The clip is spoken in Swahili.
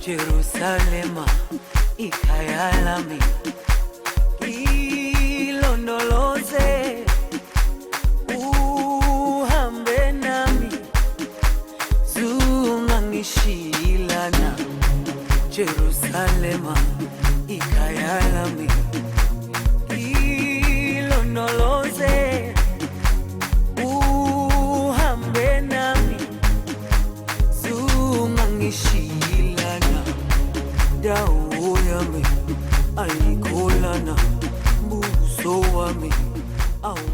Jerusalema ikhaya lami, ilondoloze uhambe nami, zungangishilana. Jerusalema ikhaya lami, ilondoloze uhambe nami, zungangishilana. Dawo yami ayikholana, buso wami awu